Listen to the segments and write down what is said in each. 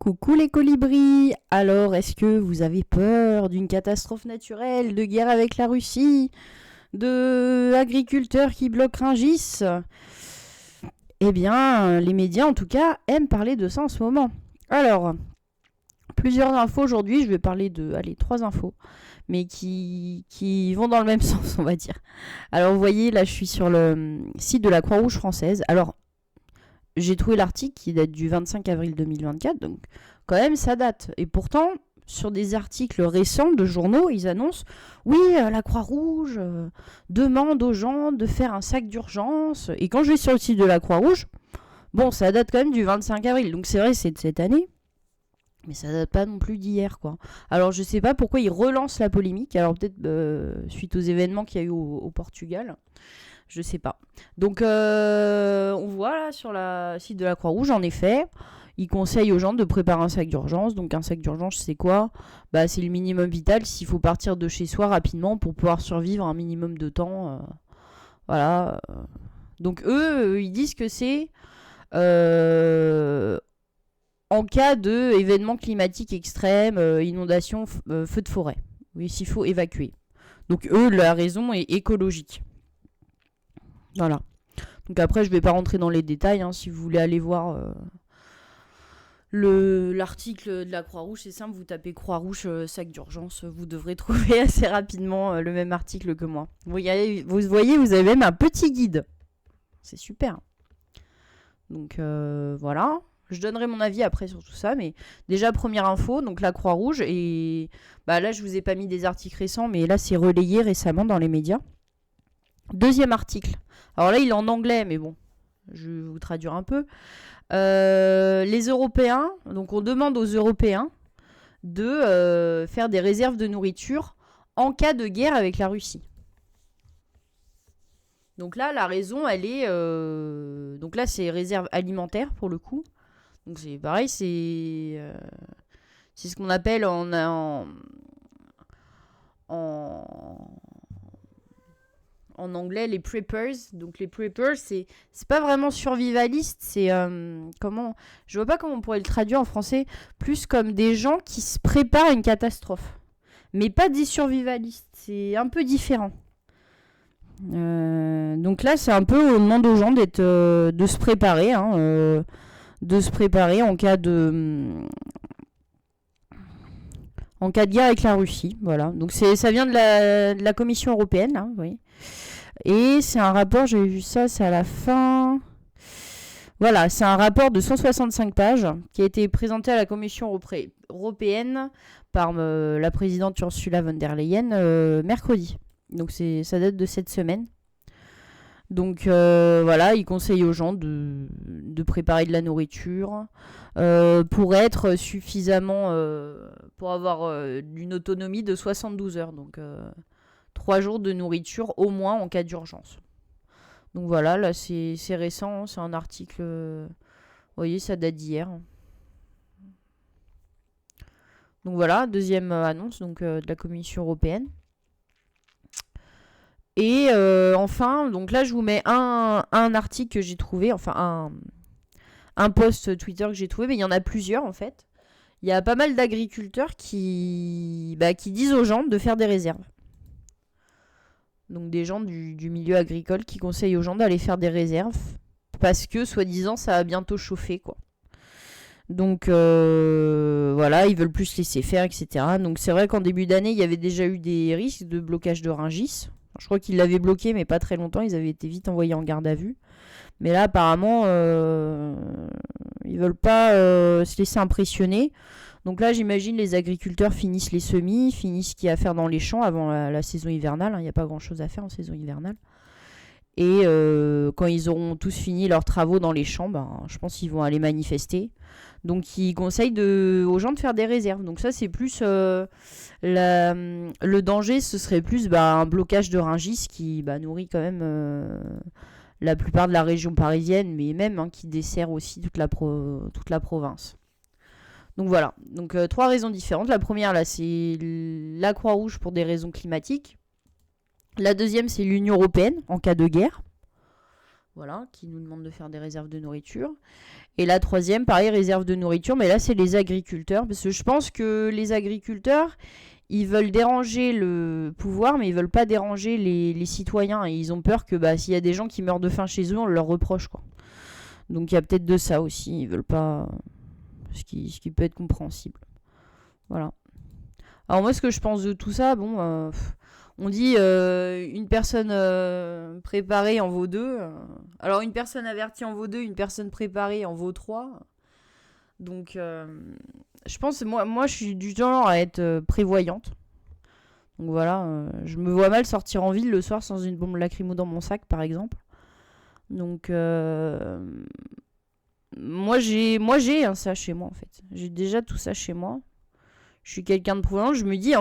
Coucou les colibris. Alors, est-ce que vous avez peur d'une catastrophe naturelle, de guerre avec la Russie, de agriculteurs qui bloquent Rungis? Eh bien, les médias en tout cas aiment parler de ça en ce moment. Alors, plusieurs infos aujourd'hui, je vais parler de, allez, 3 infos, mais qui vont dans le même sens, on va dire. Alors, vous voyez, là, je suis sur le site de la Croix-Rouge française. Alors, j'ai trouvé l'article qui date du 25 avril 2024, donc quand même ça date. Et pourtant, sur des articles récents de journaux, ils annoncent oui, la Croix-Rouge demande aux gens de faire un sac d'urgence. Et quand je vais sur le site de la Croix-Rouge, bon, ça date quand même du 25 avril, donc c'est vrai, c'est de cette année. Mais ça date pas non plus d'hier, quoi. Alors je sais pas pourquoi ils relancent la polémique. Alors peut-être suite aux événements qu'il y a eu au Portugal. Je sais pas. Donc on voit là sur le site de la Croix-Rouge, en effet, ils conseillent aux gens de préparer un sac d'urgence. Donc un sac d'urgence, c'est quoi? Bah c'est le minimum vital s'il faut partir de chez soi rapidement pour pouvoir survivre un minimum de temps. Voilà. Donc eux, ils disent que c'est en cas d'événements climatiques extrêmes, inondations, feux de forêt. Oui, s'il faut évacuer. Donc eux, la raison est écologique. Voilà. Donc après, je vais pas rentrer dans les détails. Si vous voulez aller voir l'article de la Croix-Rouge, c'est simple, vous tapez Croix-Rouge sac d'urgence, vous devrez trouver assez rapidement le même article que moi. Vous voyez, vous avez même un petit guide. C'est super. Donc voilà. Je donnerai mon avis après sur tout ça, mais déjà première info, donc la Croix-Rouge, et bah là je vous ai pas mis des articles récents, mais là c'est relayé récemment dans les médias. Deuxième article. Alors là, il est en anglais, mais bon, je vais vous traduire un peu. Les Européens, donc on demande aux Européens de faire des réserves de nourriture en cas de guerre avec la Russie. Donc là, la raison, elle est... donc là, c'est réserve alimentaire, pour le coup. Donc c'est pareil, c'est ce qu'on appelle en anglais les preppers. Donc les preppers, c'est pas vraiment survivaliste, c'est je vois pas comment on pourrait le traduire en français, plus comme des gens qui se préparent à une catastrophe, mais pas des survivalistes, c'est un peu différent. Donc là c'est un peu, on demande aux gens de se préparer, de se préparer en cas de guerre avec la Russie, voilà. Donc ça vient de la Commission européenne, là, vous voyez. Et c'est un rapport, j'avais vu ça, c'est à la fin. Voilà, c'est un rapport de 165 pages qui a été présenté à la Commission européenne par la présidente Ursula von der Leyen mercredi. Donc ça date de cette semaine. Donc voilà, il conseille aux gens de préparer de la nourriture pour être suffisamment... pour avoir une autonomie de 72 heures. Donc 3 jours de nourriture au moins en cas d'urgence. Donc voilà, là c'est récent, c'est un article... vous voyez, ça date d'hier. Donc voilà, deuxième annonce donc, de la Commission européenne. Et enfin, donc là je vous mets un article que j'ai trouvé, enfin un post Twitter que j'ai trouvé, mais il y en a plusieurs en fait. Il y a pas mal d'agriculteurs qui disent aux gens de faire des réserves. Donc des gens du milieu agricole qui conseillent aux gens d'aller faire des réserves parce que soi-disant ça va bientôt chauffer, quoi. Donc voilà, ils veulent plus laisser faire, etc. Donc c'est vrai qu'en début d'année, il y avait déjà eu des risques de blocage de Rungis. Je crois qu'ils l'avaient bloqué, mais pas très longtemps. Ils avaient été vite envoyés en garde à vue. Mais là, apparemment, ils veulent pas se laisser impressionner. Donc là, j'imagine les agriculteurs finissent les semis, finissent ce qu'il y a à faire dans les champs avant la saison hivernale. Il n'y a pas grand-chose à faire en saison hivernale. Et quand ils auront tous fini leurs travaux dans les champs, je pense qu'ils vont aller manifester. Donc ils conseillent aux gens de faire des réserves. Donc ça, c'est plus... le danger, ce serait plus un blocage de Rungis qui nourrit quand même la plupart de la région parisienne, mais même qui dessert aussi toute la province. Donc voilà, donc 3 raisons différentes. La première, là, c'est la Croix-Rouge pour des raisons climatiques. La deuxième, c'est l'Union européenne en cas de guerre. voilà, qui nous demandent de faire des réserves de nourriture. Et la troisième, pareil, réserve de nourriture, mais là, c'est les agriculteurs. Parce que je pense que les agriculteurs, ils veulent déranger le pouvoir, mais ils veulent pas déranger les citoyens. Et ils ont peur que s'il y a des gens qui meurent de faim chez eux, on leur reproche, quoi. Donc il y a peut-être de ça aussi. Ils veulent pas... Ce qui peut être compréhensible. Voilà. Alors moi, ce que je pense de tout ça, on dit une personne préparée en vaut deux. Alors une personne avertie en vaut deux, une personne préparée en vaut trois. Donc je pense, moi je suis du genre à être prévoyante. Donc voilà, je me vois mal sortir en ville le soir sans une bombe lacrymo dans mon sac, par exemple. Donc moi j'ai ça chez moi en fait. J'ai déjà tout ça chez moi. Je suis quelqu'un de prévoyant. Je me dis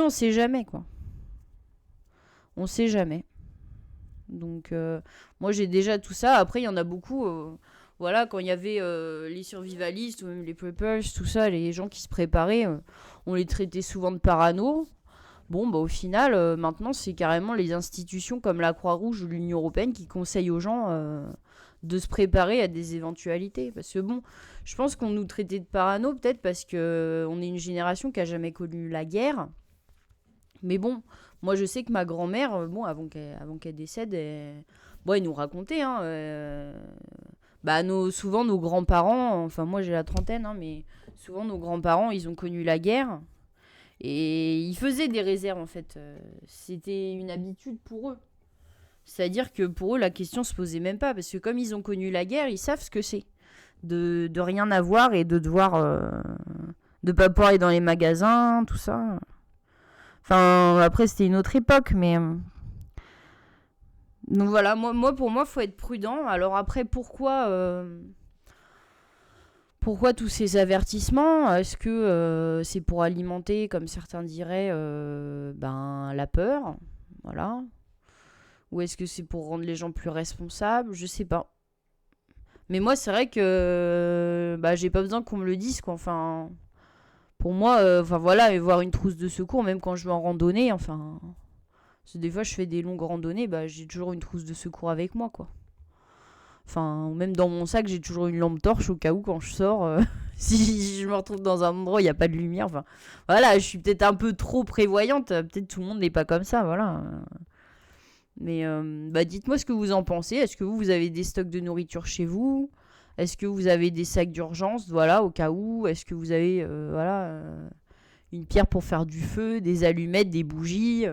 on sait jamais quoi. On sait jamais. Donc moi j'ai déjà tout ça. Après il y en a beaucoup. Voilà, quand il y avait les survivalistes ou même les preppers, tout ça, les gens qui se préparaient, on les traitait souvent de parano. Bon, au final, maintenant, c'est carrément les institutions comme la Croix-Rouge ou l'Union Européenne qui conseillent aux gens de se préparer à des éventualités. Parce que je pense qu'on nous traitait de parano, peut-être parce qu'on est une génération qui a jamais connu la guerre. Mais bon, moi, je sais que ma grand-mère, avant qu'elle décède, elle nous racontait, souvent nos grands-parents, enfin moi j'ai la trentaine, mais souvent nos grands-parents, ils ont connu la guerre. Et ils faisaient des réserves en fait. C'était une habitude pour eux. C'est-à-dire que pour eux, la question se posait même pas. Parce que comme ils ont connu la guerre, ils savent ce que c'est. De rien avoir et de devoir... de pas pouvoir aller dans les magasins, tout ça. Enfin, après, c'était une autre époque, mais... Donc voilà, pour moi, faut être prudent. Alors après, pourquoi tous ces avertissements? Est-ce que c'est pour alimenter, comme certains diraient, la peur? Voilà. Ou est-ce que c'est pour rendre les gens plus responsables? Je sais pas. Mais moi, c'est vrai que j'ai pas besoin qu'on me le dise, quoi. Enfin, pour moi, voilà, et voir une trousse de secours, même quand je vais en randonnée, enfin... Parce que des fois, je fais des longues randonnées, j'ai toujours une trousse de secours avec moi, quoi. Enfin, même dans mon sac, j'ai toujours une lampe torche au cas où quand je sors, si je me retrouve dans un endroit où il n'y a pas de lumière. Enfin, voilà, je suis peut-être un peu trop prévoyante. Peut-être tout le monde n'est pas comme ça, voilà. Mais dites-moi ce que vous en pensez. Est-ce que vous avez des stocks de nourriture chez vous? Est-ce que vous avez des sacs d'urgence, voilà, au cas où? Est-ce que vous avez, une pierre pour faire du feu, des allumettes, des bougies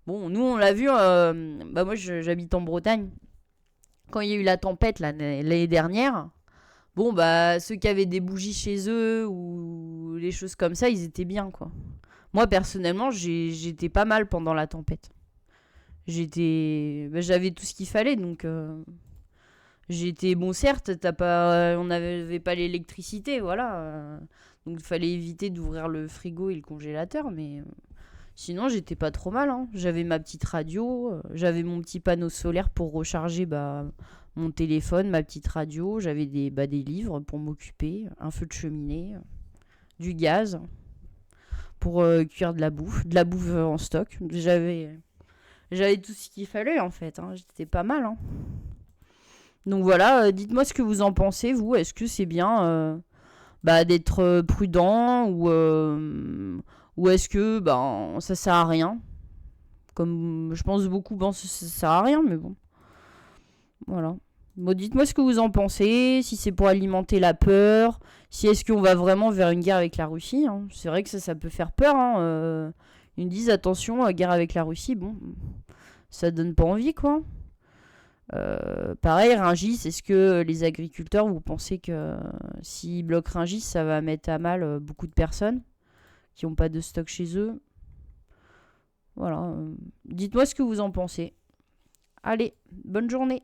Bon, nous, on l'a vu. Moi, j'habite en Bretagne. Quand il y a eu la tempête l'année dernière, ceux qui avaient des bougies chez eux ou les choses comme ça, ils étaient bien, quoi. Moi, personnellement, j'étais pas mal pendant la tempête. J'avais tout ce qu'il fallait, donc j'étais... Bon, certes, on n'avait pas l'électricité, voilà. Donc, il fallait éviter d'ouvrir le frigo et le congélateur, mais... Sinon, j'étais pas trop mal, hein. J'avais ma petite radio, j'avais mon petit panneau solaire pour recharger mon téléphone, ma petite radio, j'avais des livres pour m'occuper, un feu de cheminée, du gaz pour cuire de la bouffe en stock. J'avais tout ce qu'il fallait en fait, hein. J'étais pas mal, hein. Donc voilà, dites-moi ce que vous en pensez, vous. Est-ce que c'est bien d'être prudent ou est-ce que ça sert à rien? Comme je pense beaucoup, ça sert à rien, mais bon. Voilà. Bon, dites-moi ce que vous en pensez, si c'est pour alimenter la peur, si est-ce qu'on va vraiment vers une guerre avec la Russie, hein. C'est vrai que ça peut faire peur, hein. Ils me disent attention, guerre avec la Russie, ça donne pas envie, quoi. Pareil, Rungis, est-ce que les agriculteurs, vous pensez que s'ils bloquent Rungis, ça va mettre à mal beaucoup de personnes qui n'ont pas de stock chez eux? Voilà. Dites-moi ce que vous en pensez. Allez, bonne journée.